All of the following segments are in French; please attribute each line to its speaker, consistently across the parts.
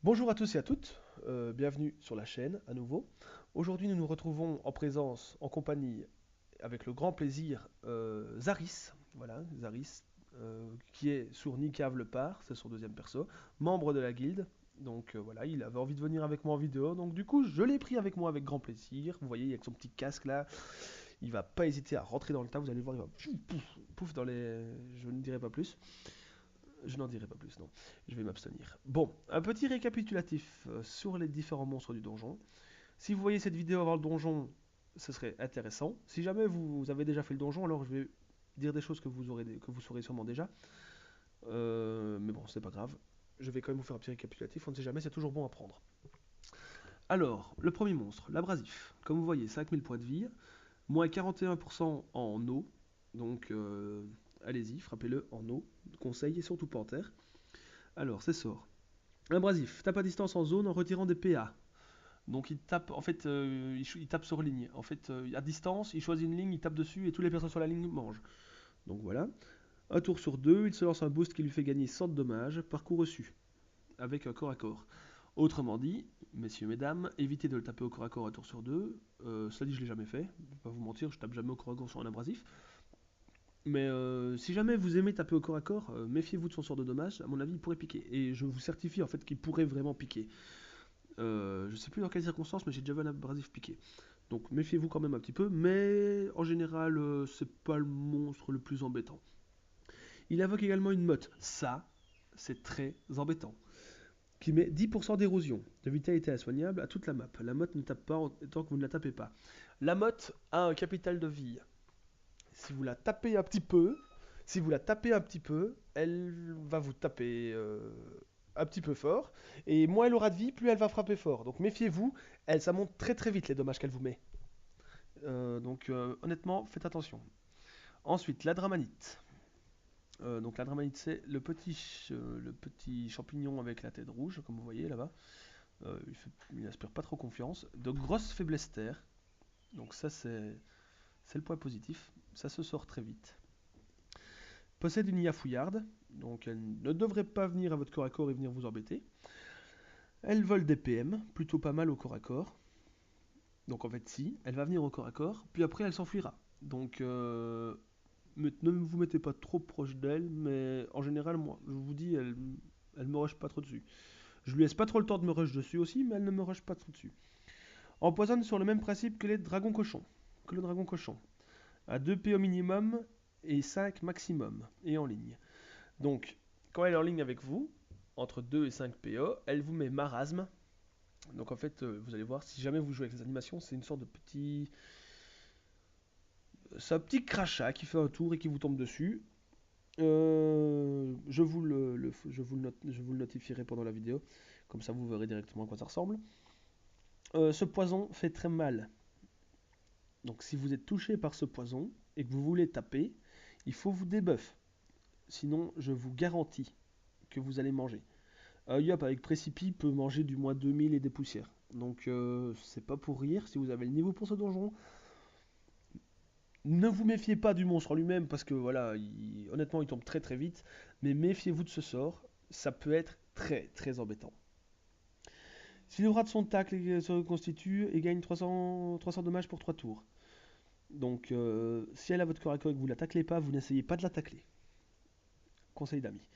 Speaker 1: Bonjour à tous et à toutes, bienvenue sur la chaîne à nouveau. Aujourd'hui nous nous retrouvons en présence, en compagnie, avec le grand plaisir, Zaris, voilà, Zaris, qui est sur Nicav le Par, c'est son deuxième perso, membre de la guilde. Donc voilà, il avait envie de venir avec moi en vidéo, donc du coup je l'ai pris avec moi avec grand plaisir. Vous voyez, avec son petit casque là, il va pas hésiter à rentrer dans le tas, vous allez voir, il va pouf, pouf, pouf dans les... Je ne dirai pas plus. Je n'en dirai pas plus, non. Je vais m'abstenir. Bon, un petit récapitulatif sur les différents monstres du donjon. Si vous voyez cette vidéo avant le donjon, ce serait intéressant. Si jamais vous avez déjà fait le donjon, alors je vais dire des choses que vous saurez sûrement déjà. Mais bon, c'est pas grave. Je vais quand même vous faire un petit récapitulatif. On ne sait jamais, c'est toujours bon à prendre. Alors, le premier monstre, l'abrasif. Comme vous voyez, 5000 points de vie, moins 41% en eau. Donc, allez-y, frappez-le en eau. Conseil, et surtout pas en terre. Alors, c'est sort. Abrasif, tape à distance en zone en retirant des PA. Donc il tape, en fait, il tape sur ligne. En fait, à distance, il choisit une ligne, il tape dessus et tous les personnes sur la ligne mangent. Donc voilà. Un tour sur deux, il se lance un boost qui lui fait gagner 100 de dommages par coup reçu, avec un corps à corps. Autrement dit, messieurs, mesdames, évitez de le taper au corps à corps un tour sur deux. Cela dit, je l'ai jamais fait. Je vais pas vous mentir, je tape jamais au corps à corps sur un abrasif. Mais si jamais vous aimez taper au corps à corps, méfiez-vous de son sort de dommage. À mon avis, il pourrait piquer. Et je vous certifie en fait qu'il pourrait vraiment piquer. Je sais plus dans quelles circonstances, mais j'ai déjà vu un abrasif piqué. Donc méfiez-vous quand même un petit peu, mais en général, c'est pas le monstre le plus embêtant. Il invoque également une motte. Ça, c'est très embêtant. Qui met 10% d'érosion, de vitalité insoignable à toute la map. La motte ne tape pas tant que vous ne la tapez pas. La motte a un capital de vie. Si vous la tapez un petit peu, si vous la tapez un petit peu, elle va vous taper un petit peu fort. Et moins elle aura de vie, plus elle va frapper fort. Donc méfiez-vous, ça monte très très vite les dommages qu'elle vous met. Donc honnêtement, faites attention. Ensuite, la dramanite. Donc la dramanite, c'est le petit champignon avec la tête rouge, comme vous voyez là-bas. Il n'inspire pas trop confiance. De grosses faiblesses terre. Donc ça, c'est le point positif. Ça se sort très vite. Possède une IA fouillarde, donc elle ne devrait pas venir à votre corps à corps et venir vous embêter. Elle vole des PM, plutôt pas mal au corps à corps. Donc en fait si, elle va venir au corps à corps, puis après elle s'enfuira. Donc ne vous mettez pas trop proche d'elle, mais en général, moi, je vous dis, elle me rush pas trop dessus. Je lui laisse pas trop le temps de me rush dessus aussi, mais elle ne me rush pas trop dessus. Empoisonne sur le même principe que les dragons cochons. Que le dragon cochon. À 2 P au minimum et 5 maximum, et en ligne. Donc, quand elle est en ligne avec vous, entre 2 et 5 PO, elle vous met marasme. Donc en fait, vous allez voir, si jamais vous jouez avec les animations, c'est une sorte de petit... C'est un petit crachat qui fait un tour et qui vous tombe dessus. Je vous le notifierai pendant la vidéo. Comme ça, vous verrez directement à quoi ça ressemble. Ce poison fait très mal. Donc si vous êtes touché par ce poison et que vous voulez taper, il faut vous débuff. Sinon, je vous garantis que vous allez manger. Yop, avec Précipi, peut manger du moins 2000 et des poussières. Donc, c'est pas pour rire. Si vous avez le niveau pour ce donjon, ne vous méfiez pas du monstre en lui-même parce que voilà, honnêtement, il tombe très très vite. Mais méfiez-vous de ce sort. Ça peut être très très embêtant. Si le rate son tacle se reconstitue et gagne 300 dommages pour 3 tours. Donc, si elle a votre corps à corps et que vous la taclez pas, vous n'essayez pas de la tacler. Conseil d'amis.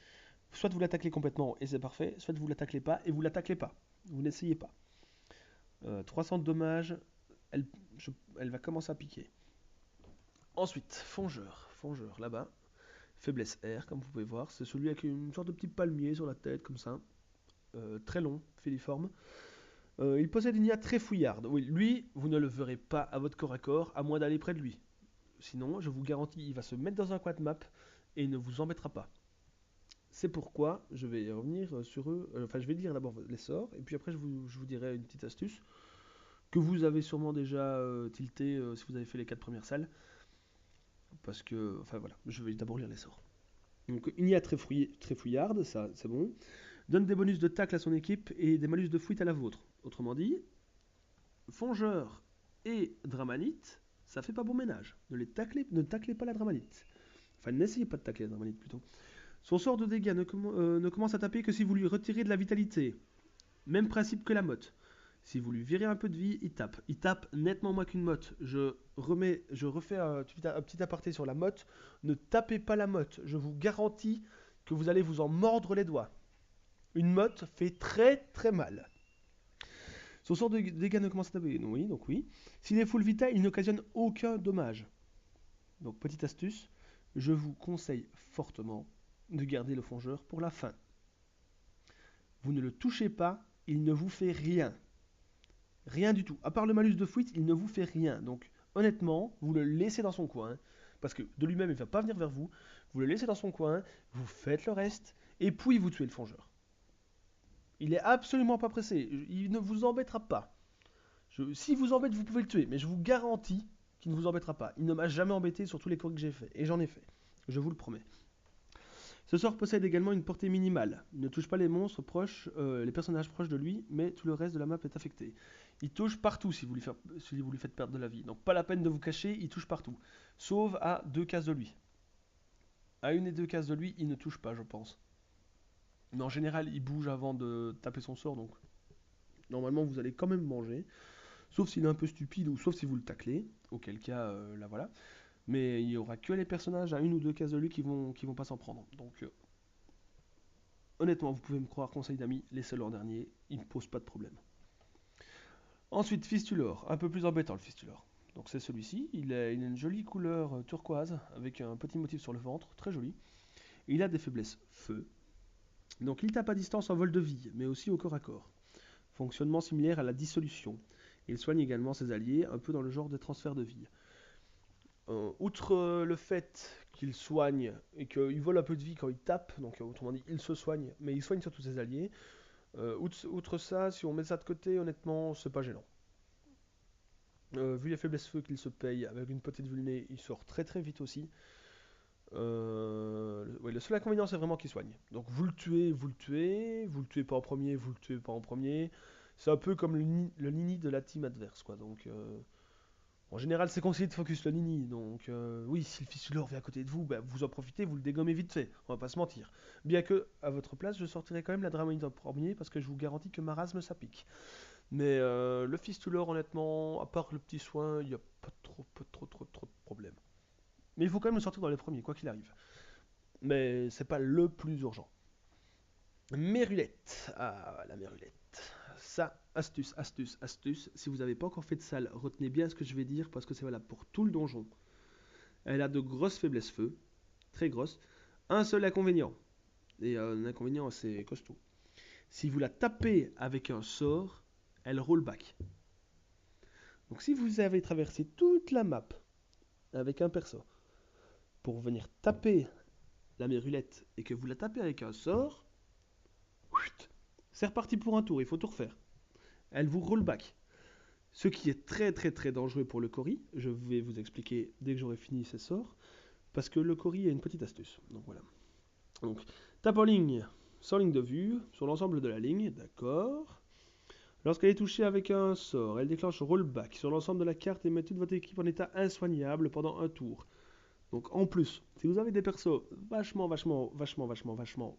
Speaker 1: Soit vous la taclez complètement et c'est parfait, soit vous la taclez pas et vous la taclez pas. Vous n'essayez pas. 300 de dommages, elle, elle va commencer à piquer. Ensuite, fongeur. Fongeur, là-bas. Faiblesse R, comme vous pouvez voir. C'est celui avec une sorte de petit palmier sur la tête, comme ça. Très long, filiforme. Il possède une IA très fouillarde. Oui, lui, vous ne le verrez pas à votre corps à corps, à moins d'aller près de lui. Sinon, je vous garantis, il va se mettre dans un coin de map et il ne vous embêtera pas. C'est pourquoi je vais revenir sur eux. Enfin, je vais lire d'abord les sorts, et puis après, je vous dirai une petite astuce que vous avez sûrement déjà tilté si vous avez fait les 4 premières salles. Parce que, enfin voilà, je vais d'abord lire les sorts. Donc, une IA très fouillarde, ça c'est bon. Donne des bonus de tacle à son équipe et des malus de fuite à la vôtre. Autrement dit, Fongeur et Dramanite, ça fait pas bon ménage. Ne taclez pas la Dramanite. Enfin, n'essayez pas de tacler la Dramanite plutôt. Son sort de dégâts ne commence à taper que si vous lui retirez de la vitalité. Même principe que la motte. Si vous lui virez un peu de vie, il tape. Il tape nettement moins qu'une motte. Je refais un petit aparté sur la motte. Ne tapez pas la motte. Je vous garantis que vous allez vous en mordre les doigts. Une motte fait très très mal. Son sort de dégâts ne commence à taper. Oui, donc oui. S'il est full vita, il n'occasionne aucun dommage. Donc petite astuce, je vous conseille fortement de garder le fongeur pour la fin. Vous ne le touchez pas, il ne vous fait rien. Rien du tout. À part le malus de fuite, il ne vous fait rien. Donc honnêtement, vous le laissez dans son coin. Parce que de lui-même, il ne va pas venir vers vous. Vous le laissez dans son coin, vous faites le reste, et puis vous tuez le fongeur. Il est absolument pas pressé. Il ne vous embêtera pas. S'il vous embête, vous pouvez le tuer. Mais je vous garantis qu'il ne vous embêtera pas. Il ne m'a jamais embêté sur tous les cours que j'ai fait. Et j'en ai fait. Je vous le promets. Ce sort possède également une portée minimale. Il ne touche pas les monstres proches, les personnages proches de lui, mais tout le reste de la map est affecté. Il touche partout si vous lui faites perdre de la vie. Donc pas la peine de vous cacher, il touche partout. Sauf à 2 cases de lui. À 1 et 2 cases de lui, il ne touche pas, je pense. Mais en général, il bouge avant de taper son sort, donc normalement vous allez quand même manger. Sauf s'il est un peu stupide, ou sauf si vous le taclez, auquel cas, là voilà. Mais il n'y aura que les personnages à 1 ou 2 cases de lui qui vont pas s'en prendre. Donc honnêtement, vous pouvez me croire, conseil d'amis, laissez-le en dernier, il ne pose pas de problème. Ensuite, Fistulor, un peu plus embêtant le Fistulor. Donc c'est celui-ci, il a une jolie couleur turquoise, avec un petit motif sur le ventre, très joli. Il a des faiblesses feu. Donc il tape à distance en vol de vie, mais aussi au corps à corps. Fonctionnement similaire à la dissolution. Il soigne également ses alliés, un peu dans le genre des transferts de vie. Outre le fait qu'il soigne et qu'il vole un peu de vie quand il tape, donc autrement dit, il se soigne, mais il soigne surtout ses alliés. Outre ça, si on met ça de côté, honnêtement, c'est pas gênant. Vu les faiblesses feu qu'il se paye avec une petite vulnée, il sort très très vite aussi. Ouais, le seul inconvénient, c'est vraiment qu'il soigne. Donc vous le tuez, vous le tuez, vous le tuez pas en premier, vous le tuez pas en premier. C'est un peu comme le nini de la team adverse, quoi. Donc en général, c'est conseillé de focus le nini. Donc oui, si le fistuleur vient à côté de vous, bah, vous en profitez, vous le dégommez vite fait. On va pas se mentir. Bien que, à votre place, je sortirai quand même la Dramonite en premier parce que je vous garantis que marasme ça pique. Mais le fistuleur, honnêtement, à part le petit soin, il n'y a pas trop de problème. Mais il faut quand même le sortir dans les premiers, quoi qu'il arrive. Mais c'est pas le plus urgent. Mérulette. Ah, la mérulette. Ça, astuce, astuce, astuce. Si vous n'avez pas encore fait de salle, retenez bien ce que je vais dire parce que c'est valable pour tout le donjon. Elle a de grosses faiblesses feu, très grosses. Un seul inconvénient, et un inconvénient assez costaud. Si vous la tapez avec un sort, elle roll back. Donc si vous avez traversé toute la map avec un perso pour venir taper la mérulette et que vous la tapez avec un sort, c'est reparti pour un tour, il faut tout refaire. Elle vous roll back. Ce qui est très très très dangereux pour le Kori. Je vais vous expliquer dès que j'aurai fini ces sorts. Parce que le Kori a une petite astuce. Donc voilà. Donc, tape en ligne, sans ligne de vue, sur l'ensemble de la ligne, d'accord. Lorsqu'elle est touchée avec un sort, elle déclenche rollback sur l'ensemble de la carte et met toute votre équipe en état insoignable pendant un tour. Donc en plus, si vous avez des persos vachement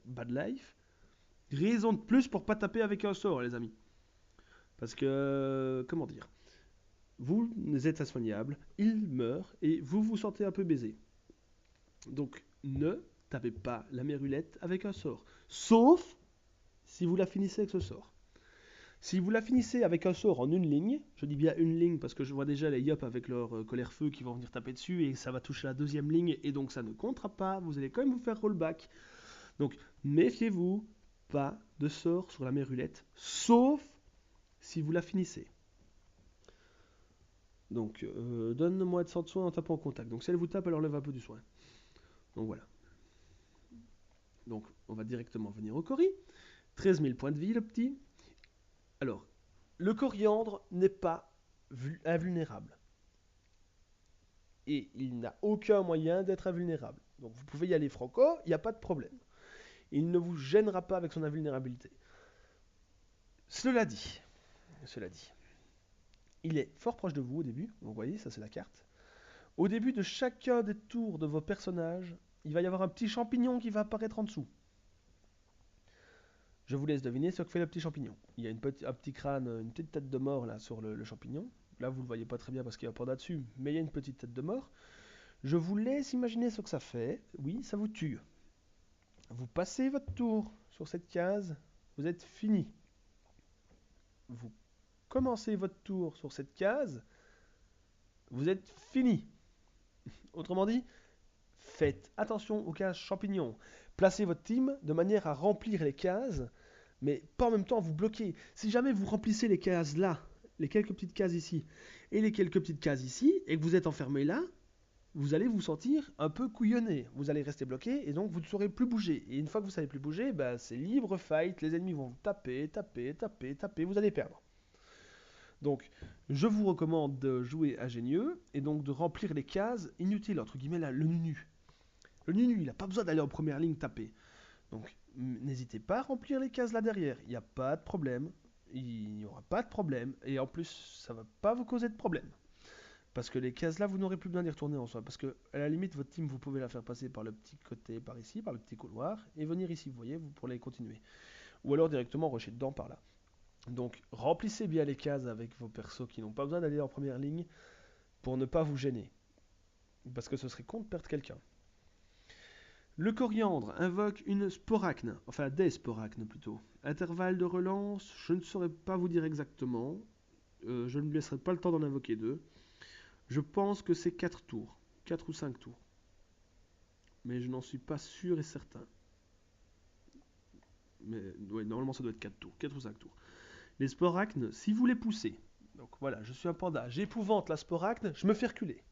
Speaker 1: bad life, raison de plus pour pas taper avec un sort, les amis. Parce que, comment dire, vous êtes insoignable, il meurt et vous vous sentez un peu baisé. Donc ne tapez pas la mérulette avec un sort. Sauf si vous la finissez avec ce sort. Si vous la finissez avec un sort en une ligne, je dis bien une ligne parce que je vois déjà les yop avec leur colère feu qui vont venir taper dessus et ça va toucher la deuxième ligne et donc ça ne comptera pas, vous allez quand même vous faire rollback. Donc méfiez-vous, pas de sort sur la mérulette, sauf si vous la finissez. Donc donne-moi de 100 de soin en tapant en contact. Donc si elle vous tape, elle enlève un peu du soin. Donc voilà. Donc on va directement venir au Kori. 13 000 points de vie le petit. Alors, le coriandre n'est pas invulnérable. Et il n'a aucun moyen d'être invulnérable. Donc vous pouvez y aller franco, il n'y a pas de problème. Il ne vous gênera pas avec son invulnérabilité. Cela dit, il est fort proche de vous au début. Donc vous voyez, ça c'est la carte. Au début de chacun des tours de vos personnages, il va y avoir un petit champignon qui va apparaître en dessous. Je vous laisse deviner ce que fait le petit champignon. Il y a un petit crâne, une petite tête de mort là sur le champignon. Là, vous ne le voyez pas très bien parce qu'il y a un panda dessus, mais il y a une petite tête de mort. Je vous laisse imaginer ce que ça fait. Oui, ça vous tue. Vous passez votre tour sur cette case, vous êtes fini. Vous commencez votre tour sur cette case, vous êtes fini. Autrement dit, faites attention aux cases champignons. Placez votre team de manière à remplir les cases, mais pas en même temps vous bloquer. Si jamais vous remplissez les cases là, les quelques petites cases ici, et les quelques petites cases ici, et que vous êtes enfermé là, vous allez vous sentir un peu couillonné. Vous allez rester bloqué et donc vous ne saurez plus bouger. Et une fois que vous ne savez plus bouger, c'est libre fight. Les ennemis vont vous taper, taper, taper, taper. Vous allez perdre. Donc, je vous recommande de jouer ingénieux et donc de remplir les cases inutiles, entre guillemets, là, le nunu. Le nunu, il n'a pas besoin d'aller en première ligne taper. Donc, n'hésitez pas à remplir les cases là derrière. Il n'y a pas de problème. Il n'y aura pas de problème. Et en plus, ça ne va pas vous causer de problème. Parce que les cases là, vous n'aurez plus besoin d'y retourner en soi. Parce que, à la limite, votre team, vous pouvez la faire passer par le petit côté, par ici, par le petit couloir, et venir ici, vous voyez, vous pourrez continuer. Ou alors directement rusher dedans par là. Donc, remplissez bien les cases avec vos persos qui n'ont pas besoin d'aller en première ligne pour ne pas vous gêner. Parce que ce serait con de perdre quelqu'un. Le coriandre invoque une sporacne, enfin des sporacnes plutôt. Intervalle de relance, je ne saurais pas vous dire exactement. Je ne me laisserai pas le temps d'en invoquer deux. Je pense que c'est 4 tours, 4 ou 5 tours. Mais je n'en suis pas sûr et certain. Mais ouais, normalement ça doit être 4 tours, 4 ou 5 tours. Les sporacnes, si vous les poussez, donc voilà, je suis un panda, j'épouvante la sporacne, je me fais reculer.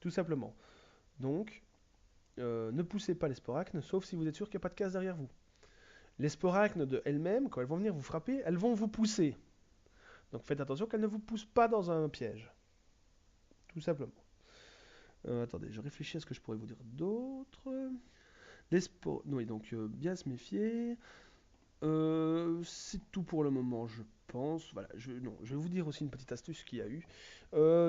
Speaker 1: Tout simplement. Donc, ne poussez pas les sporacnes, sauf si vous êtes sûr qu'il n'y a pas de case derrière vous. Les sporacnes de elles-mêmes, quand elles vont venir vous frapper, elles vont vous pousser. Donc faites attention qu'elles ne vous poussent pas dans un piège. Tout simplement. Attendez, je réfléchis à ce que je pourrais vous dire d'autre. Oui, donc bien se méfier. C'est tout pour le moment, je pense. Voilà, je vais vous dire aussi une petite astuce qu'il y a eu.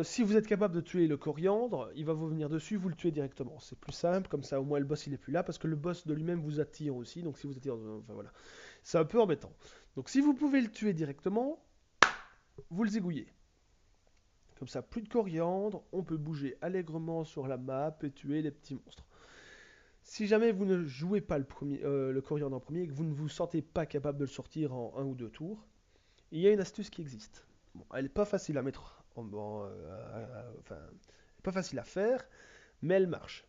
Speaker 1: Si vous êtes capable de tuer le coriandre, il va vous venir dessus, vous le tuez directement. C'est plus simple, comme ça au moins le boss il est plus là, parce que le boss de lui-même vous attire aussi. Donc si vous attire, enfin voilà, c'est un peu embêtant. Donc si vous pouvez le tuer directement, vous le zigouillez. Comme ça, plus de coriandre, on peut bouger allègrement sur la map et tuer les petits monstres. Si jamais vous ne jouez pas le coriandre en premier et que vous ne vous sentez pas capable de le sortir en un ou deux tours, il y a une astuce qui existe. Bon, elle n'est pas facile à mettre enfin, pas facile à faire, mais elle marche.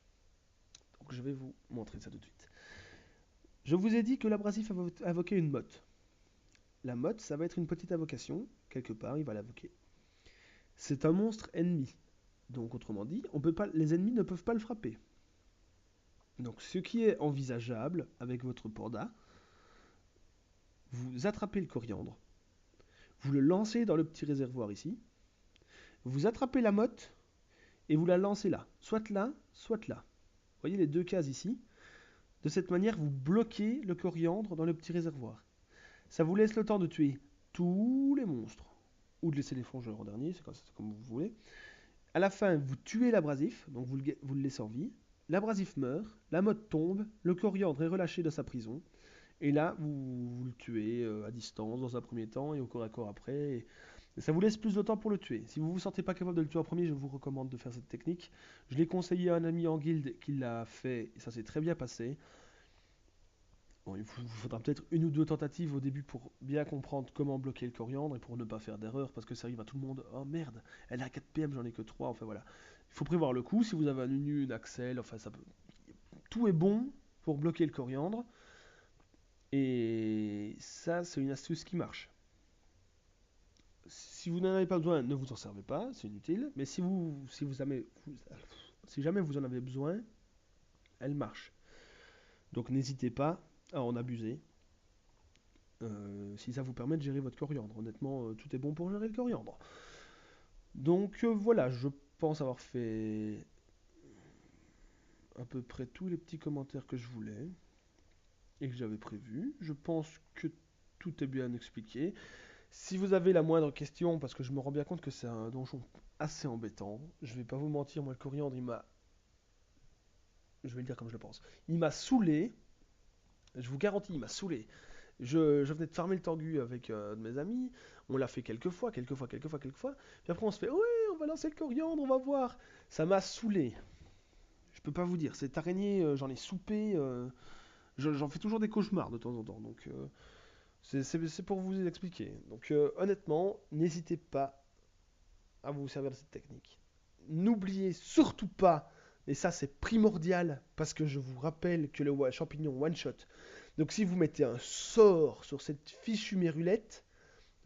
Speaker 1: Donc je vais vous montrer ça tout de suite. Je vous ai dit que l'abrasif invoquait une motte. La motte, ça va être une petite invocation. Quelque part, il va l'invoquer. C'est un monstre ennemi. Donc autrement dit, les ennemis ne peuvent pas le frapper. Donc ce qui est envisageable avec votre panda, vous attrapez le coriandre, vous le lancez dans le petit réservoir ici, vous attrapez la motte et vous la lancez là, soit là, soit là. Vous voyez les deux cases ici. De cette manière, vous bloquez le coriandre dans le petit réservoir. Ça vous laisse le temps de tuer tous les monstres, ou de laisser les frongeurs en dernier, c'est comme vous voulez. À la fin, vous tuez l'abrasif, donc vous le laissez en vie. L'abrasif meurt, la motte tombe, le coriandre est relâché de sa prison, et là, vous le tuez à distance dans un premier temps et au corps à corps après. Et ça vous laisse plus de temps pour le tuer. Si vous ne vous sentez pas capable de le tuer en premier, je vous recommande de faire cette technique. Je l'ai conseillé à un ami en guilde qui l'a fait et ça s'est très bien passé. Bon, il vous faudra peut-être une ou deux tentatives au début pour bien comprendre comment bloquer le coriandre et pour ne pas faire d'erreur parce que ça arrive à tout le monde. Oh merde, elle a 4 PM, j'en ai que 3. Enfin voilà. Il faut prévoir le coup. Si vous avez un Unu, une Axel, enfin ça peut. Tout est bon pour bloquer le coriandre. Et ça, c'est une astuce qui marche. Si vous n'en avez pas besoin, ne vous en servez pas, c'est inutile. Mais si jamais vous en avez besoin, elle marche. Donc n'hésitez pas à en abuser. Si ça vous permet de gérer votre coriandre. Honnêtement, tout est bon pour gérer le coriandre. Donc voilà, je pense avoir fait à peu près tous les petits commentaires que je voulais et que j'avais prévus. Je pense que tout est bien expliqué. Si vous avez la moindre question, parce que je me rends bien compte que c'est un donjon assez embêtant, je vais pas vous mentir, moi le coriandre je vais le dire comme je le pense, il m'a saoulé. Je vous garantis, il m'a saoulé. Je venais de farmer le torgu avec de mes amis. On l'a fait quelques fois. Puis après, on se fait, ouais, on va lancer le coriandre, on va voir. Ça m'a saoulé. Je peux pas vous dire. Cette araignée, j'en ai soupé. J'en fais toujours des cauchemars de temps en temps. Donc, c'est pour vous expliquer. Donc, honnêtement, n'hésitez pas à vous servir de cette technique. N'oubliez surtout pas, et ça c'est primordial, parce que je vous rappelle que le champignon one-shot, donc si vous mettez un sort sur cette fichue mérulette,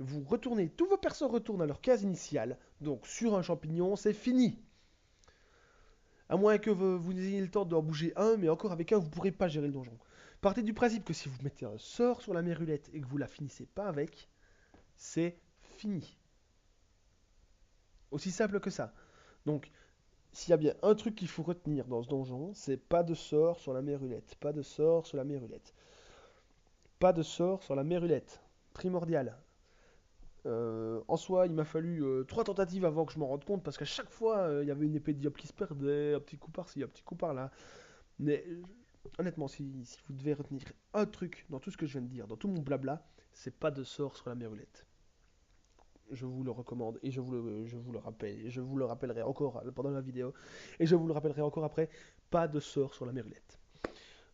Speaker 1: vous retournez, tous vos persos retournent à leur case initiale, donc sur un champignon, c'est fini. À moins que vous ayez le temps d'en bouger un, mais encore avec un, vous ne pourrez pas gérer le donjon. Partez du principe que si vous mettez un sort sur la mérulette et que vous la finissez pas avec, c'est fini. Aussi simple que ça. Donc, s'il y a bien un truc qu'il faut retenir dans ce donjon, c'est pas de sort sur la mérulette. Pas de sort sur la mérulette. Pas de sort sur la mérulette. Primordial. En soi, il m'a fallu 3 tentatives avant que je m'en rende compte parce qu'à chaque fois, il y avait une épée de diable qui se perdait, un petit coup par-ci, un petit coup par-là. Mais honnêtement, si vous devez retenir un truc dans tout ce que je viens de dire, dans tout mon blabla, c'est pas de sort sur la mérulette. Je vous le recommande et je vous le rappelle. Et je vous le rappellerai encore pendant la vidéo. Et je vous le rappellerai encore après. Pas de sort sur la mérulette.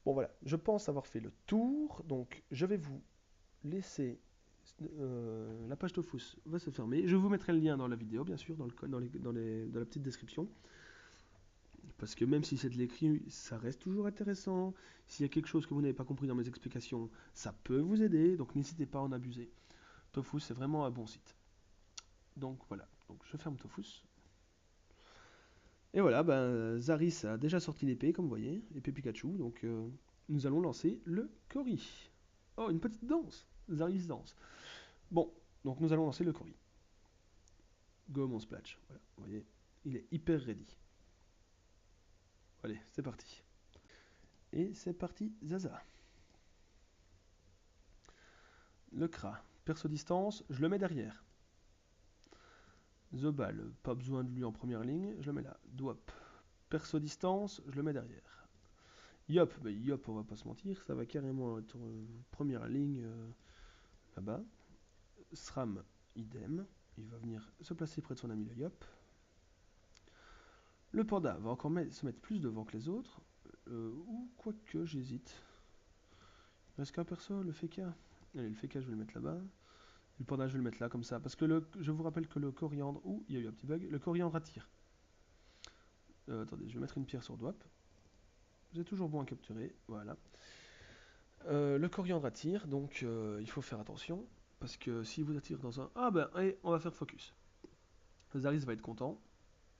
Speaker 1: Bon voilà, je pense avoir fait le tour. Donc je vais vous laisser. La page Tofus va se fermer. Je vous mettrai le lien dans la vidéo, bien sûr, dans la petite description. Parce que même si c'est de l'écrit, ça reste toujours intéressant. S'il y a quelque chose que vous n'avez pas compris dans mes explications, ça peut vous aider. Donc n'hésitez pas à en abuser. Tofus, c'est vraiment un bon site. Donc voilà, donc je ferme Tofus. Et voilà, ben, Zaris a déjà sorti l'épée, comme vous voyez, épée Pikachu, donc nous allons lancer le Kori. Oh, une petite danse, Zaris danse. Bon, donc nous allons lancer le Kori. Go mon Splash, voilà, vous voyez, il est hyper ready. Allez, c'est parti. Et c'est parti, Zaza. Le Kra, perso distance, je le mets derrière. Zobal, pas besoin de lui en première ligne, je le mets là. Dwap, perso distance, je le mets derrière. Yop, bah Yop, on va pas se mentir, ça va carrément être première ligne là-bas. Sram, idem, il va venir se placer près de son ami le Yop. Le panda va encore se mettre plus devant que les autres, ou quoique j'hésite. Il reste qu'un perso, le Feka. Allez, le Feka, je vais le mettre là-bas. Le panda, je vais le mettre là, comme ça, parce que je vous rappelle que le coriandre, il y a eu un petit bug, le coriandre attire. Attendez, je vais mettre une pierre sur Dwap. C'est toujours bon à capturer, voilà. Le coriandre attire, donc il faut faire attention. Parce que s'il vous attire dans un... Ah ben, allez, on va faire focus. Zaris va être content.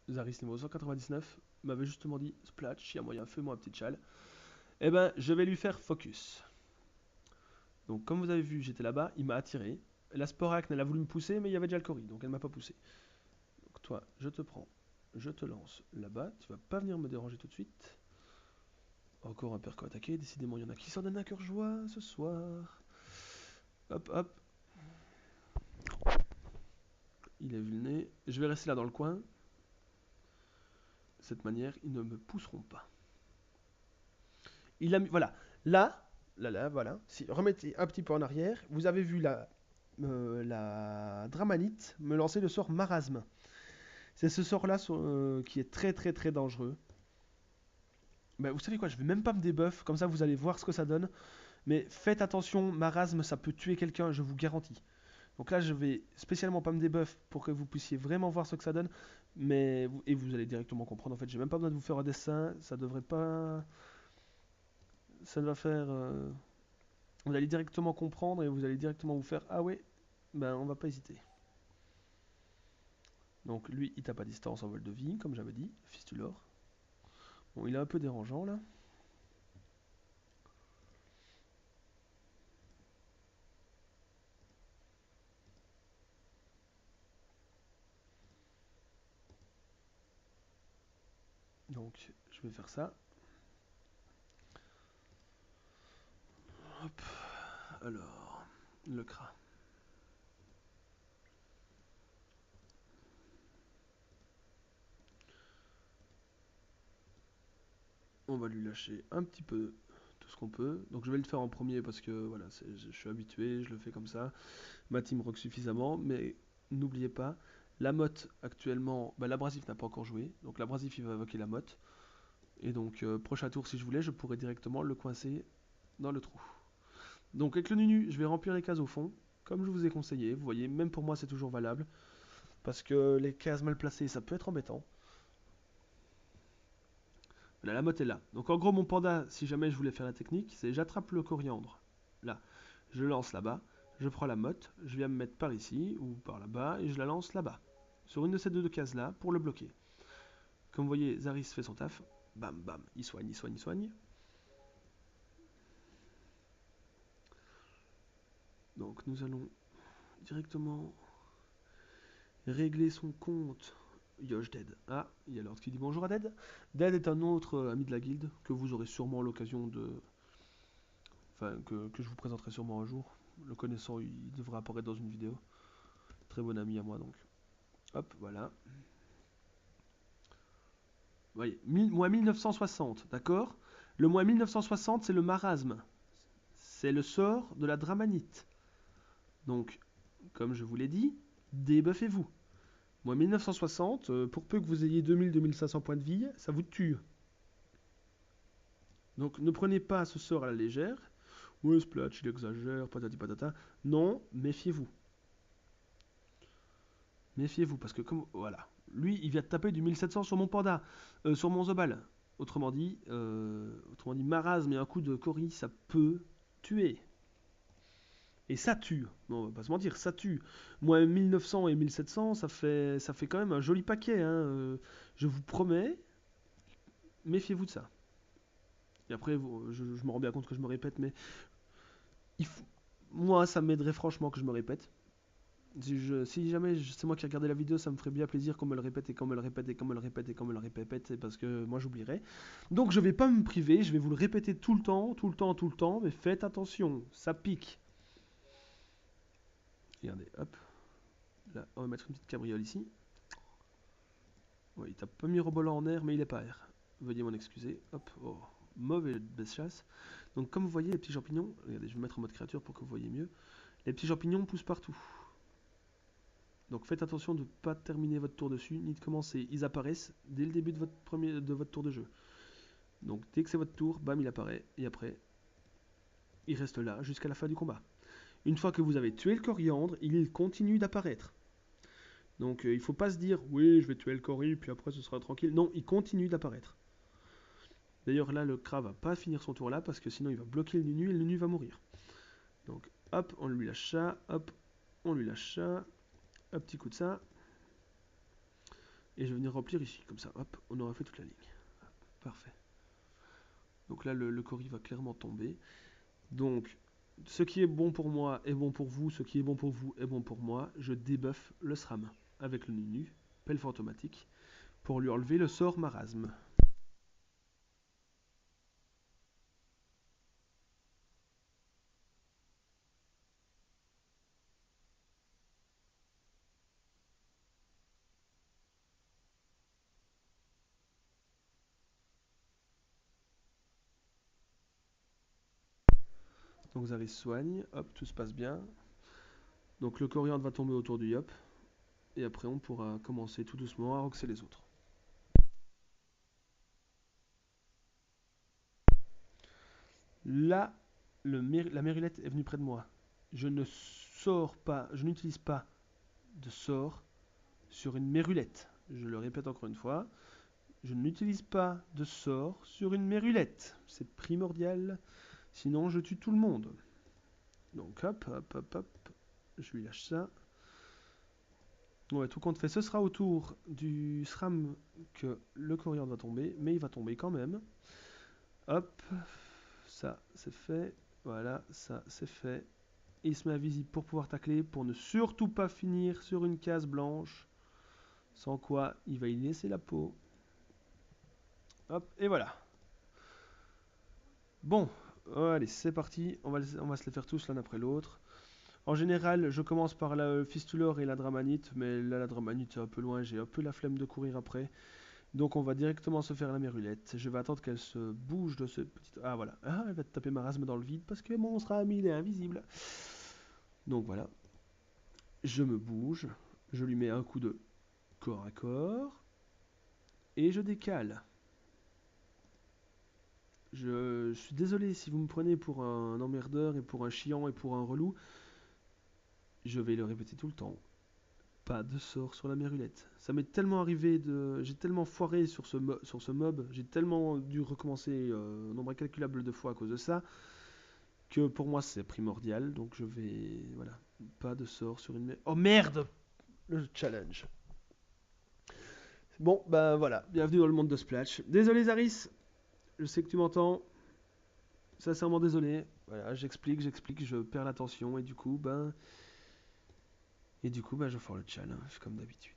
Speaker 1: Zaris niveau 199 m'avait justement dit, Splatch, il y a moyen, fais-moi un petit chal. Eh ben, je vais lui faire focus. Donc comme vous avez vu, j'étais là-bas, il m'a attiré. La Sporacne, elle a voulu me pousser, mais il y avait déjà le Cori, donc elle m'a pas poussé. Donc toi, je te prends, je te lance là-bas. Tu vas pas venir me déranger tout de suite. Encore un perco attaqué, décidément il y en a qui s'en donnent un cœur joie ce soir. Hop, hop. Il est vulné. Je vais rester là dans le coin. De cette manière, ils ne me pousseront pas. Il a mis, voilà. Là, voilà. Si, remettez un petit peu en arrière. Vous avez vu la Dramanite me lancer le sort Marasme. C'est ce sort-là qui est très très très dangereux. Ben, vous savez quoi, je vais même pas me débuff. Comme ça, vous allez voir ce que ça donne. Mais faites attention, Marasme, ça peut tuer quelqu'un, je vous garantis. Donc là, je vais spécialement pas me débuff pour que vous puissiez vraiment voir ce que ça donne. Et vous allez directement comprendre. En fait, j'ai même pas besoin de vous faire un dessin. Ça devrait pas. Ça va faire. Vous allez directement comprendre et vous allez directement vous faire. Ah ouais, ben on va pas hésiter. Donc lui, il tape à distance en vol de vie, comme j'avais dit. Fistulor. Bon, il est un peu dérangeant là. Donc, je vais faire ça. Hop. Alors, le cra. On va lui lâcher un petit peu tout tout ce qu'on peut. Donc je vais le faire en premier parce que voilà, je suis habitué, je le fais comme ça. Ma team rock suffisamment, mais n'oubliez pas, la motte actuellement, bah, l'abrasif n'a pas encore joué, donc l'abrasif il va invoquer la motte. Et donc prochain tour si je voulais, je pourrais directement le coincer dans le trou. Donc avec le Nunu, je vais remplir les cases au fond, comme je vous ai conseillé. Vous voyez, même pour moi c'est toujours valable. Parce que les cases mal placées, ça peut être embêtant. Voilà, la motte est là. Donc en gros, mon panda, si jamais je voulais faire la technique, c'est j'attrape le coriandre. Là, je le lance là-bas, je prends la motte, je viens me mettre par ici ou par là-bas et je la lance là-bas. Sur une de ces deux cases-là pour le bloquer. Comme vous voyez, Zaris fait son taf. Bam, bam, il soigne, il soigne, il soigne. Donc nous allons directement régler son compte. Yosh Dead. Ah, il y a l'ordre qui dit bonjour à Dead. Dead est un autre ami de la guilde que vous aurez sûrement l'occasion de... Enfin, que je vous présenterai sûrement un jour. Le connaissant, il devrait apparaître dans une vidéo. Très bon ami à moi donc. Hop, voilà. Vous voyez, mois 1960, d'accord? Le mois 1960, c'est le marasme. C'est le sort de la dramanite. Donc, comme je vous l'ai dit, débuffez-vous. Moi, 1960, pour peu que vous ayez 2000-2500 points de vie, ça vous tue. Donc, ne prenez pas ce sort à la légère. Ouais, Splatch, il exagère, patati patata. Non, méfiez-vous. Méfiez-vous, parce que comme... Voilà. Lui, il vient de taper du 1700 sur mon panda. Sur mon Zobal. Autrement dit, marasme et un coup de Cory, ça peut tuer. Et ça tue. Non, on va pas se mentir, ça tue. Moi, 1900 et 1700, ça fait quand même un joli paquet. Hein. Je vous promets, méfiez-vous de ça. Et après, je me rends bien compte que je me répète, mais moi, ça m'aiderait franchement que je me répète. Si jamais c'est moi qui ai regardé la vidéo, ça me ferait bien plaisir qu'on me le répète et qu'on me le répète et qu'on me le répète et qu'on me le répète, parce que moi j'oublierai. Donc je vais pas me priver, je vais vous le répéter tout le temps, tout le temps, tout le temps, mais faites attention, ça pique. Regardez, hop. Là, on va mettre une petite cabriole ici. Ouais, il tape pas mirobolant en air, mais il est pas air. Veuillez m'en excuser. Hop, oh, mauvais baisse chasse. Donc comme vous voyez, les petits champignons, regardez, je vais mettre en mode créature pour que vous voyez mieux. Les petits champignons poussent partout. Donc faites attention de ne pas terminer votre tour dessus, ni de commencer. Ils apparaissent dès le début de votre tour de jeu. Donc dès que c'est votre tour, bam, il apparaît. Et après, il reste là jusqu'à la fin du combat. Une fois que vous avez tué le coriandre, il continue d'apparaître. Donc il ne faut pas se dire, oui, je vais tuer le cori, puis après ce sera tranquille. Non, il continue d'apparaître. D'ailleurs là, le Kra va pas finir son tour là, parce que sinon il va bloquer le Nunu et le Nunu va mourir. Donc hop, on lui lâche ça, hop, on lui lâche ça. Un petit coup de ça. Et je vais venir remplir ici, comme ça, hop, on aura fait toute la ligne. Hop, parfait. Donc là, le Cory va clairement tomber. Donc, ce qui est bon pour moi est bon pour vous, ce qui est bon pour vous est bon pour moi. Je débuffe le SRAM avec le Nunu, pelf automatique, pour lui enlever le sort marasme. Donc Zaris soigne, hop, tout se passe bien. Donc le coriandre va tomber autour du Yop. Et après on pourra commencer tout doucement à roxer les autres. Là, la mérulette est venue près de moi. Je ne sors pas, je n'utilise pas de sort sur une mérulette. Je le répète encore une fois, je n'utilise pas de sort sur une mérulette. C'est primordial, sinon je tue tout le monde. Donc hop, hop, hop, hop, je lui lâche ça. Ouais, tout compte fait, ce sera au tour du SRAM que le coriandre va tomber, mais il va tomber quand même. Hop, ça c'est fait, voilà, ça c'est fait. Il se met invisible pour pouvoir tacler, pour ne surtout pas finir sur une case blanche. Sans quoi, il va y laisser la peau. Hop, et voilà. Bon, allez, c'est parti. On va se les faire tous l'un après l'autre. En général, je commence par la Fistulor et la Dramanite, mais là, la Dramanite, c'est un peu loin. J'ai un peu la flemme de courir après. Donc on va directement se faire la mérulette. Je vais attendre qu'elle se bouge de ce petit... Ah voilà. Ah, elle va te taper marasme dans le vide parce que mon ami il est invisible. Donc voilà. Je me bouge. Je lui mets un coup de corps à corps. Et je décale. Je suis désolé si vous me prenez pour un emmerdeur et pour un chiant et pour un relou. Je vais le répéter tout le temps. Pas de sort sur la mérulette. Ça m'est tellement arrivé de... J'ai tellement foiré sur ce mob. J'ai tellement dû recommencer un nombre incalculable de fois à cause de ça. Que pour moi c'est primordial. Donc je vais... Voilà. Pas de sort sur une... Oh merde! Le challenge. Bon, ben voilà. Bienvenue dans le monde de Splash. Désolé Zaris. Je sais que tu m'entends. Sincèrement désolé. Voilà, j'explique, je perds l'attention et du coup, je foire le challenge comme d'habitude.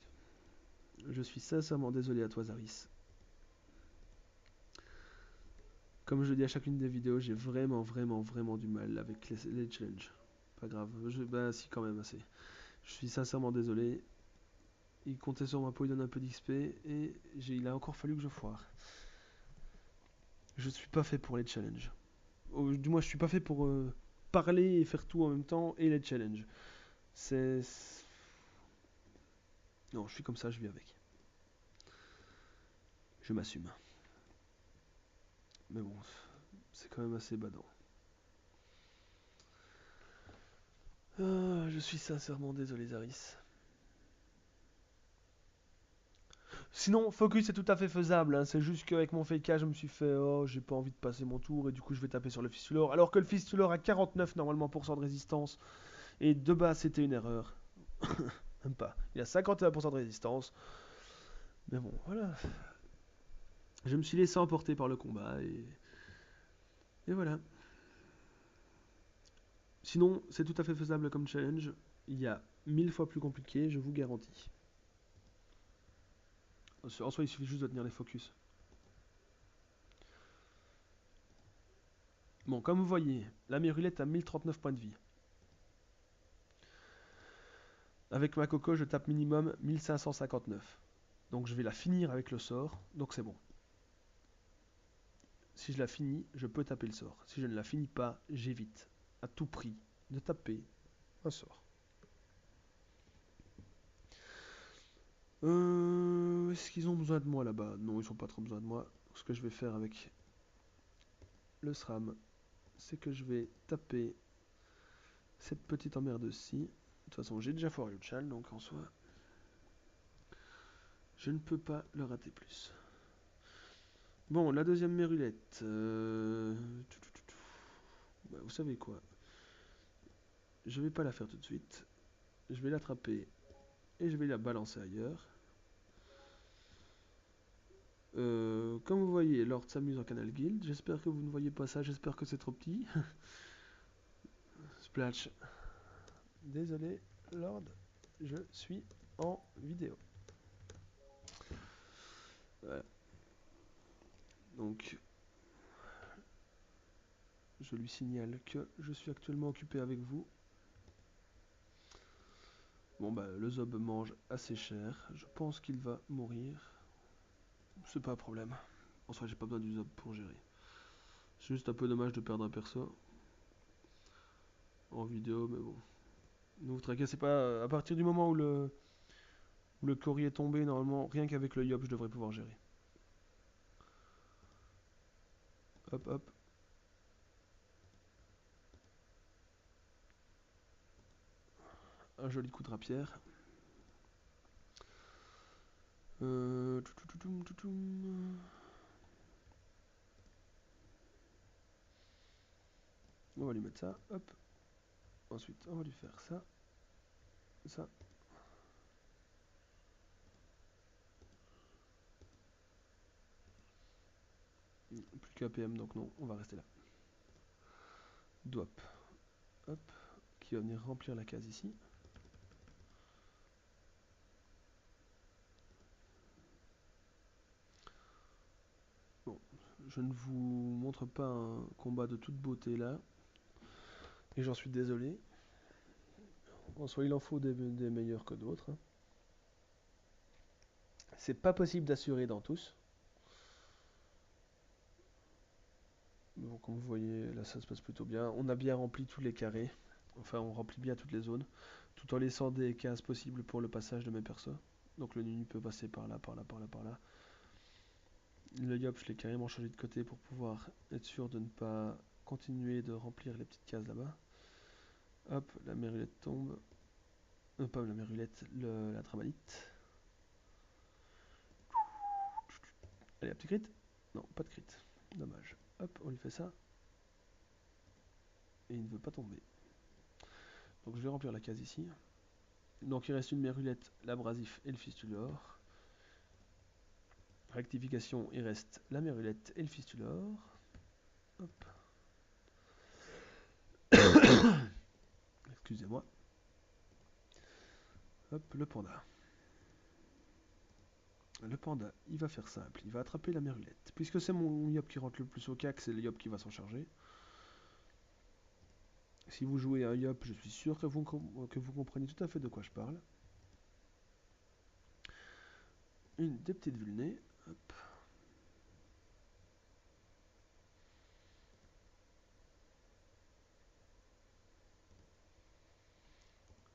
Speaker 1: Je suis sincèrement désolé à toi, Zaris. Comme je le dis à chacune des vidéos, j'ai vraiment du mal avec les challenges. Pas grave, bah si quand même assez. Je suis sincèrement désolé. Il comptait sur moi pour lui donner un peu d'XP et il a encore fallu que je foire. Je suis pas fait pour les challenges. Du moins, je suis pas fait pour parler et faire tout en même temps et les challenges. C'est... Non, je suis comme ça, je vis avec. Je m'assume. Mais bon, c'est quand même assez badant. Je suis sincèrement désolé, Zaris. Sinon, Focus est tout à fait faisable. Hein. C'est juste qu'avec mon FK, je me suis fait oh, j'ai pas envie de passer mon tour et du coup, je vais taper sur le Fistulor. Alors que le Fistulor a 49 normalement % de résistance et de base, c'était une erreur. Même pas. Il a 51% de résistance. Mais bon, voilà. Je me suis laissé emporter par le combat et voilà. Sinon, c'est tout à fait faisable comme challenge. Il y a 1000 fois plus compliqué, je vous garantis. En soi, il suffit juste de tenir les focus. Bon, comme vous voyez, la mérulette a 1039 points de vie. Avec ma coco, je tape minimum 1559. Donc je vais la finir avec le sort, donc c'est bon. Si je la finis, je peux taper le sort. Si je ne la finis pas, j'évite à tout prix de taper un sort. Est-ce qu'ils ont besoin de moi là-bas? Non, ils n'ont pas trop besoin de moi. Ce que je vais faire avec le SRAM, c'est que je vais taper cette petite emmerde-ci. De toute façon, j'ai déjà foiré le chal, donc en soi, je ne peux pas le rater plus. Bon, la deuxième mérulette. Bah, vous savez quoi? Je vais pas la faire tout de suite. Je vais l'attraper et je vais la balancer ailleurs. Comme vous voyez, Lord s'amuse en Canal Guild. J'espère que vous ne voyez pas ça. J'espère que c'est trop petit. Splash. Désolé, Lord. Je suis en vidéo. Voilà. Donc, je lui signale que je suis actuellement occupé avec vous. Bon bah le zob mange assez cher. Je pense qu'il va mourir. C'est pas un problème. En soi j'ai pas besoin du zob pour gérer. C'est juste un peu dommage de perdre un perso en vidéo, mais bon. Ne vous tracassez pas, à partir du moment où le Cory est tombé, normalement, rien qu'avec le Yop, je devrais pouvoir gérer. Hop, hop. Un joli coup de rapière. On va lui mettre ça, hop. Ensuite, on va lui faire ça. Ça. Plus qu'un PM, donc non, on va rester là. Dwop. Hop. Qui va venir remplir la case ici. Bon, je ne vous montre pas un combat de toute beauté là. Et j'en suis désolé. En soi, il en faut des meilleurs que d'autres. Hein. c'est pas possible d'assurer dans tous. Bon, comme vous voyez, là ça se passe plutôt bien. On a bien rempli tous les carrés. Enfin, on remplit bien toutes les zones. Tout en laissant des cases possibles pour le passage de mes persos. Donc le Nunu peut passer par là, par là, par là, par là. Le Yop, je l'ai carrément changé de côté pour pouvoir être sûr de ne pas continuer de remplir les petites cases là-bas. Hop, la mérulette tombe. Pas la mérulette, la dramalite. Allez, un petit crit. Non, pas de crit. Dommage. Hop, on lui fait ça. Et il ne veut pas tomber. Donc je vais remplir la case ici. Donc il reste une mérulette, l'abrasif et le fistulor. Rectification, il reste la mérulette et le fistulor. Hop. Excusez-moi. Hop, le panda. Le panda, il va faire simple. Il va attraper la mérulette. Puisque c'est mon Yop qui rentre le plus au cac, c'est le Yop qui va s'en charger. Si vous jouez un Yop, je suis sûr que vous comprenez tout à fait de quoi je parle. Des petites vulnées. Hop.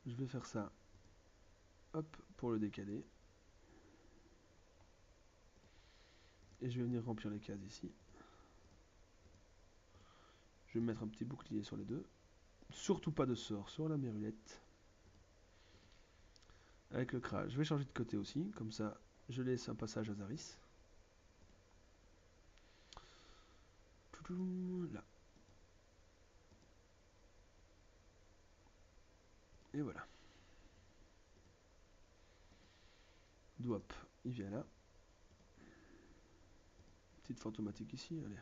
Speaker 1: Je vais faire ça. Hop, pour le décaler. Et je vais venir remplir les cases ici. Je vais mettre un petit bouclier sur les deux. Surtout pas de sort sur la mérulette. Avec le Kra, je vais changer de côté aussi. Comme ça, je laisse un passage à Zaris. Là. Et voilà. Douap, il vient là. Petite fantomatique ici, allez.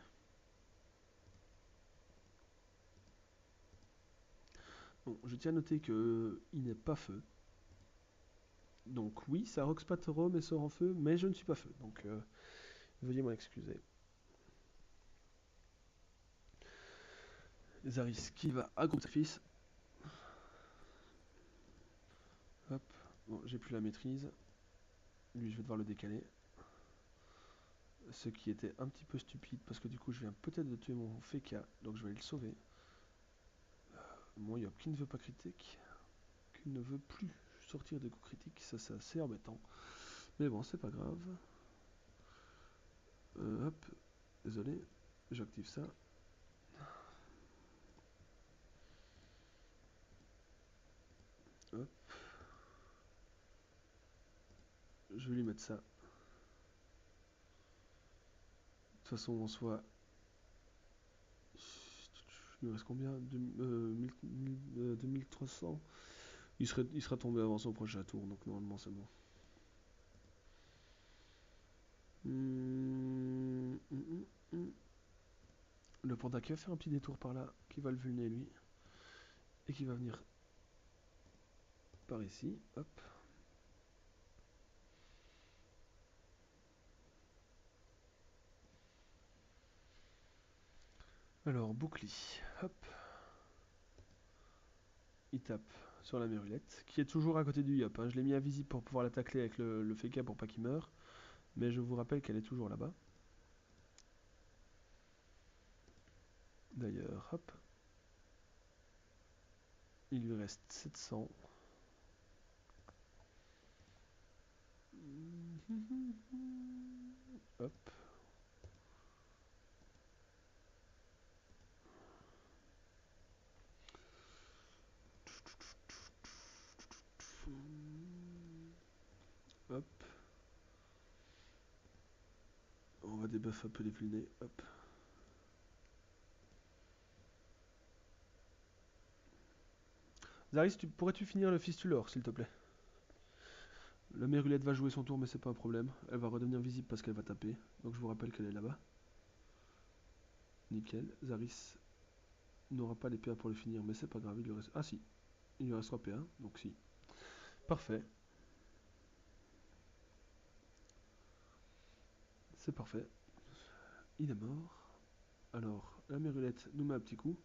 Speaker 1: Bon, je tiens à noter que il n'est pas feu. Donc oui, ça roxpatterum et sort en feu, mais je ne suis pas feu. Donc veuillez m'en excuser. Zaris qui va à groupe sacrifice. Hop, bon, j'ai plus la maîtrise. Lui, je vais devoir le décaler. Ce qui était un petit peu stupide parce que du coup, je viens peut-être de tuer mon Feka, donc je vais le sauver. Mon Yop qui ne veut pas critique, qui ne veut plus sortir des coups critiques, ça c'est assez embêtant. Mais bon, c'est pas grave. Hop, désolé, j'active ça. Hop. Je vais lui mettre ça. De toute façon, en soi, il me reste combien 2300. Il sera tombé avant son prochain tour, donc normalement c'est bon. Le panda qui va faire un petit détour par là, qui va le vulner lui, et qui va venir par ici, hop. Alors, boucli, hop. Il tape sur la mérulette, qui est toujours à côté du Yop. Hein. Je l'ai mis invisible pour pouvoir la tacler avec le Feka pour pas qu'il meure. Mais je vous rappelle qu'elle est toujours là-bas. D'ailleurs, hop. Il lui reste 700. Hop. Hop. On va débuff un peu les vulnés. Hop. Zaris, pourrais-tu finir le fistulor, s'il te plaît? La mérulette va jouer son tour, mais c'est pas un problème. Elle va redevenir visible parce qu'elle va taper. Donc je vous rappelle qu'elle est là-bas. Nickel. Zaris n'aura pas les PA pour le finir, mais c'est pas grave. Il lui reste... Ah si, il lui restera PA, donc si. Parfait. C'est parfait. Il est mort. Alors, la mérulette nous met un petit coup.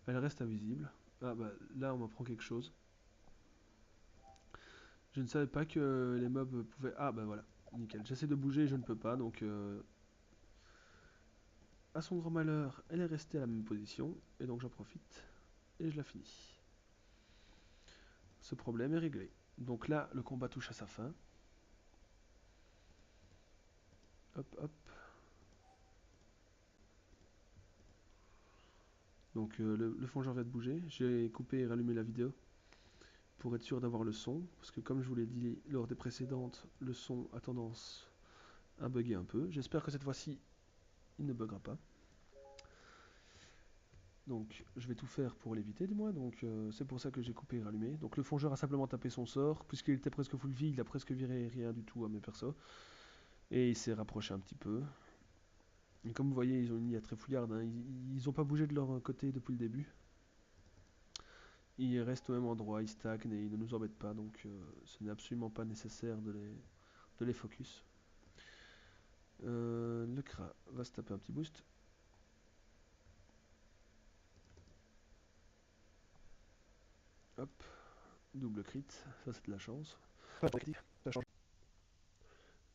Speaker 1: Elle reste invisible. Ah bah là on m'apprend quelque chose. Je ne savais pas que les mobs pouvaient... Ah bah voilà. nickel. J'essaie de bouger, je ne peux pas, donc à son grand malheur, elle est restée à la même position, et donc j'en profite, et je la finis. Ce problème est réglé. Donc là, le combat touche à sa fin. Hop, hop. Donc le fongeur vient de bouger. J'ai coupé et rallumé la vidéo pour être sûr d'avoir le son. Parce que comme je vous l'ai dit lors des précédentes, le son a tendance à bugger un peu. J'espère que cette fois-ci, il ne buggera pas. Donc je vais tout faire pour l'éviter du moins. Donc c'est pour ça que j'ai coupé et rallumé. Donc le fongeur a simplement tapé son sort. Puisqu'il était presque full vie, il a presque viré rien du tout à mes persos. Et il s'est rapproché un petit peu. Et comme vous voyez, ils ont une IA très fouillarde, hein. Ils n'ont pas bougé de leur côté depuis le début. Ils restent au même endroit, ils stagnent et ils ne nous embêtent pas, donc ce n'est absolument pas nécessaire de les focus. Le Kra va se taper un petit boost. Hop, double crit, ça c'est de la chance.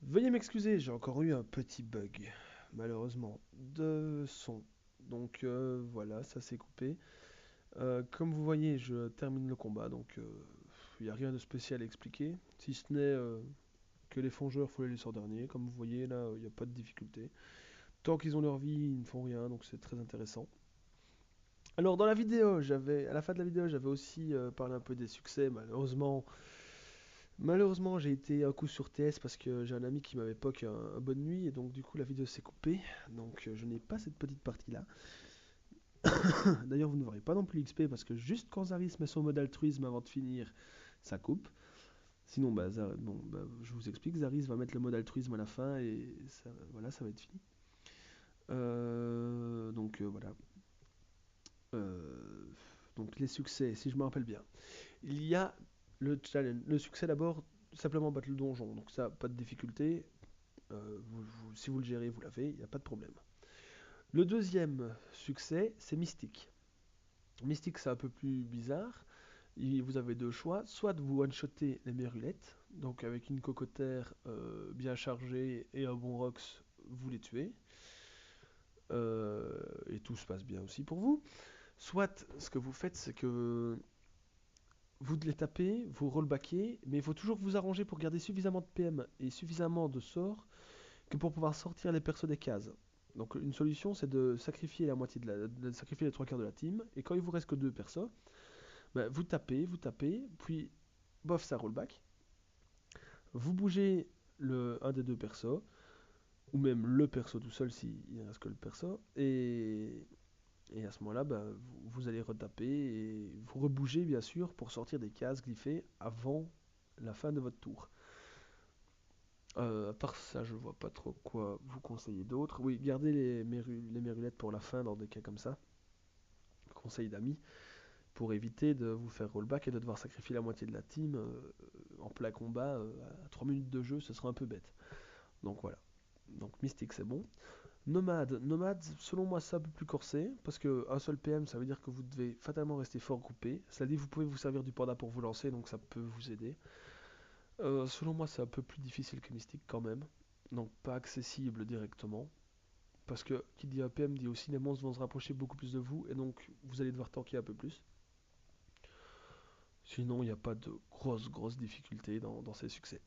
Speaker 1: Veuillez m'excuser, j'ai encore eu un petit bug, malheureusement, de son. Donc voilà, ça s'est coupé. Comme vous voyez, je termine le combat, donc il n'y a rien de spécial à expliquer, si ce n'est que les fongeurs, il faut les laisser en dernier. Comme vous voyez, là, il n'y a pas de difficulté. Tant qu'ils ont leur vie, ils ne font rien, donc c'est très intéressant. Alors, dans la vidéo, à la fin de la vidéo, j'avais aussi parlé un peu des succès. Malheureusement, j'ai été un coup sur TS parce que j'ai un ami qui m'avait poke un bonne nuit, et donc du coup, la vidéo s'est coupée. Donc, je n'ai pas cette petite partie-là. D'ailleurs, vous ne verrez pas non plus XP parce que juste quand Zaris met son mode altruisme avant de finir, ça coupe. Sinon, je vous explique, Zaris va mettre le mode altruisme à la fin et ça, voilà, ça va être fini. Voilà. Euh, donc les succès, si je me rappelle bien. Il y a le challenge, le succès d'abord, simplement battre le donjon. Donc ça, pas de difficulté. Si vous le gérez, vous l'avez, il n'y a pas de problème. Le deuxième succès, c'est Mystique. Mystique, c'est un peu plus bizarre. Vous avez deux choix, soit de vous one-shotter les mérulettes, donc avec une cocotière bien chargée et un bon rox, vous les tuez, et tout se passe bien aussi pour vous. Soit ce que vous faites, c'est que vous les tapez, vous rollbackez, mais il faut toujours vous arranger pour garder suffisamment de PM et suffisamment de sorts que pour pouvoir sortir les persos des cases. Donc une solution, c'est de sacrifier la moitié de sacrifier les trois quarts de la team, et quand il vous reste que deux persos, vous tapez, puis bof, ça rollback. Vous bougez un des deux persos, ou même le perso tout seul s'il ne reste que le perso, et à ce moment-là, vous allez retaper et vous rebougez bien sûr pour sortir des cases glyphées avant la fin de votre tour. À part ça, je vois pas trop quoi vous conseiller d'autre. Oui, gardez les mérulettes pour la fin dans des cas comme ça. Conseil d'amis. Pour éviter de vous faire rollback et de devoir sacrifier la moitié de la team en plein combat à 3 minutes de jeu, ce serait un peu bête. Donc voilà. Donc Mystique c'est bon. Nomade, selon moi c'est un peu plus corsé, parce qu'un seul PM ça veut dire que vous devez fatalement rester fort groupé. Cela dit, vous pouvez vous servir du panda pour vous lancer, donc ça peut vous aider. Selon moi c'est un peu plus difficile que Mystique quand même, donc pas accessible directement. Parce que qui dit un PM dit aussi les monstres vont se rapprocher beaucoup plus de vous, et donc vous allez devoir tanker un peu plus. Sinon, il n'y a pas de grosses difficultés dans ces succès.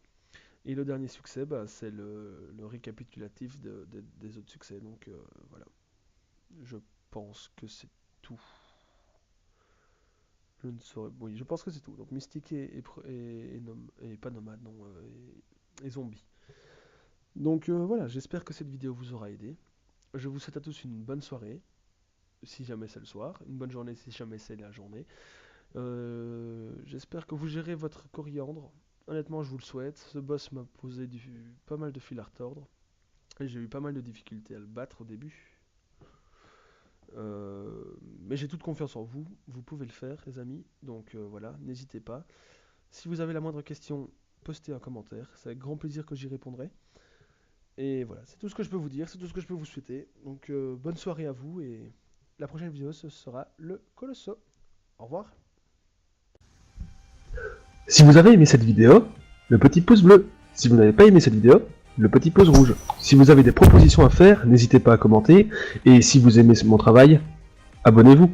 Speaker 1: Et le dernier succès, c'est le récapitulatif des autres succès. Donc voilà, je pense que c'est tout. Je ne saurais... Oui, je pense que c'est tout. Donc Mystique et pas Nomade, non, et Zombie. Donc voilà, j'espère que cette vidéo vous aura aidé. Je vous souhaite à tous une bonne soirée, si jamais c'est le soir, une bonne journée si jamais c'est la journée. J'espère que vous gérez votre coriandre. Honnêtement, je vous le souhaite. Ce boss m'a posé pas mal de fil à retordre. Et j'ai eu pas mal de difficultés à le battre au début. Mais j'ai toute confiance en vous. Vous pouvez le faire, les amis. Donc voilà, n'hésitez pas. Si vous avez la moindre question, postez un commentaire. C'est avec grand plaisir que j'y répondrai. Et voilà, c'est tout ce que je peux vous dire. C'est tout ce que je peux vous souhaiter. Donc bonne soirée à vous. Et la prochaine vidéo, ce sera le Colosso. Au revoir. Si vous avez aimé cette vidéo, le petit pouce bleu.
Speaker 2: Si vous n'avez pas aimé cette vidéo, le petit pouce rouge. Si vous avez des propositions à faire, n'hésitez pas à commenter, et si vous aimez mon travail, abonnez-vous.